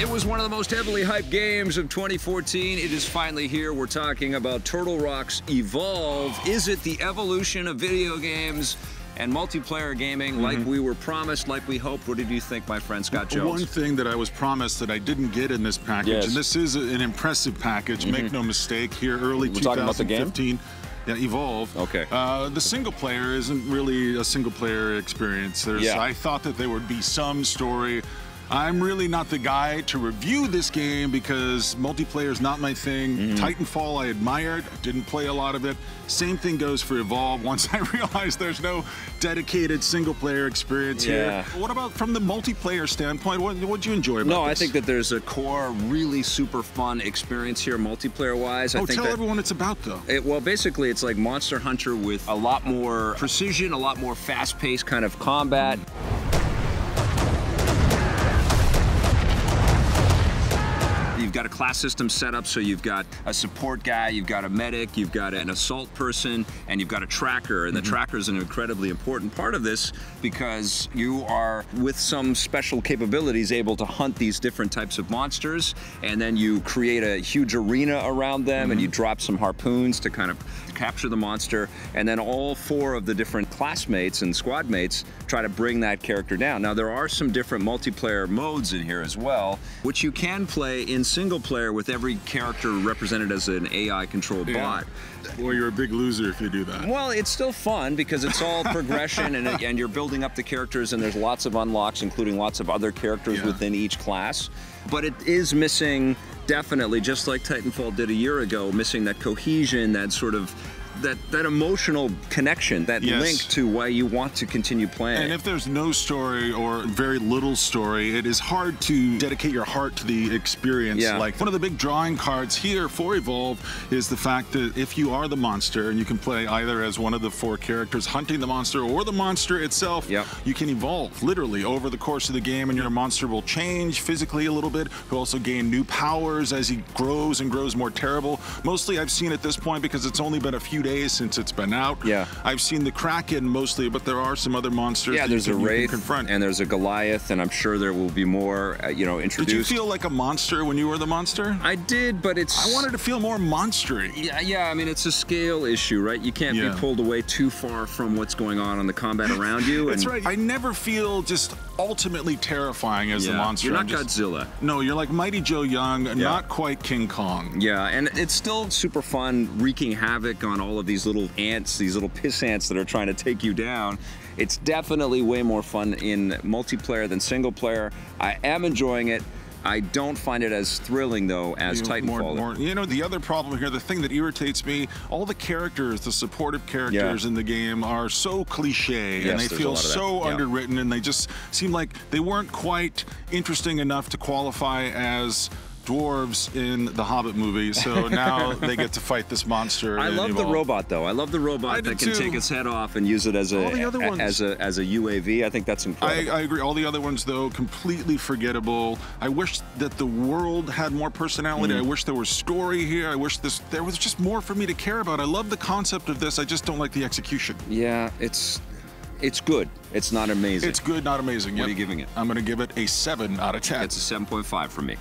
It was one of the most heavily hyped games of 2014. It is finally here. We're talking about Turtle Rock's Evolve. Is it the evolution of video games and multiplayer gaming like we were promised, like we hoped? What did you think, my friend Scott Jones? One thing that I was promised that I didn't get in this package, and this is an impressive package, make no mistake, here early 2015. Yeah, Evolve. Okay. The single player isn't really a single player experience. I thought that there would be some story. I'm really not the guy to review this game because multiplayer is not my thing. Titanfall I admired, didn't play a lot of it. Same thing goes for Evolve. Once I realized there's no dedicated single player experience here. What about from the multiplayer standpoint? What'd you enjoy about this? I think that there's a core, really super fun experience here multiplayer-wise. Tell everyone it's about, though. Well, basically, it's like Monster Hunter with a lot more precision, a lot more fast-paced kind of combat. You've got a class system set up, so you've got a support guy, you've got a medic, you've got an assault person, and you've got a tracker. And the tracker is an incredibly important part of this because you are, with some special capabilities, able to hunt these different types of monsters, and then you create a huge arena around them, and you drop some harpoons to kind of capture the monster, and then all four of the different classmates and squad mates try to bring that character down. Now, there are some different multiplayer modes in here as well, which you can play in single player with every character represented as an AI-controlled bot. Boy, you're a big loser if you do that. Well, it's still fun because it's all progression and you're building up the characters, and there's lots of unlocks, including lots of other characters within each class. But it is missing, definitely, just like Titanfall did a year ago, missing that cohesion, that sort of that emotional connection, that link to why you want to continue playing. And if there's no story or very little story, it is hard to dedicate your heart to the experience. Like one of the big drawing cards here for Evolve is the fact that if you are the monster, and you can play either as one of the four characters hunting the monster or the monster itself, you can evolve literally over the course of the game, and your monster will change physically a little bit. You'll also gain new powers as he grows and grows more terrible. Mostly I've seen at this point, because it's only been a few days since it's been out. I've seen the Kraken mostly, but there are some other monsters. There's a Wraith, confront. And there's a Goliath, and I'm sure there will be more, introduced. Did you feel like a monster when you were the monster? I did, but I wanted to feel more monstery. Yeah, I mean, it's a scale issue, right? You can't be pulled away too far from what's going on in the combat around you. That's right. I never feel just ultimately terrifying as the monster. You're not Godzilla. No, you're like Mighty Joe Young, not quite King Kong. Yeah, and it's still super fun wreaking havoc on all of these little ants, these little piss ants that are trying to take you down. It's definitely way more fun in multiplayer than single player. I am enjoying it. I don't find it as thrilling, though, as Titanfall. The other problem here, the thing that irritates me, all the characters, the supportive characters in the game are so cliche, and they feel so underwritten, and they just seem like they weren't quite interesting enough to qualify as dwarves in the Hobbit movie, so now they get to fight this monster. I love the robot, though. I love the robot that can take its head off and use it as a UAV. I think that's incredible. I agree. All the other ones, though, completely forgettable. I wish that the world had more personality. I wish there was story here. I wish there was just more for me to care about. I love the concept of this. I just don't like the execution. Yeah, it's good. It's not amazing. It's good, not amazing. What are you giving it? I'm going to give it a 7 out of 10. It's a 7.5 for me.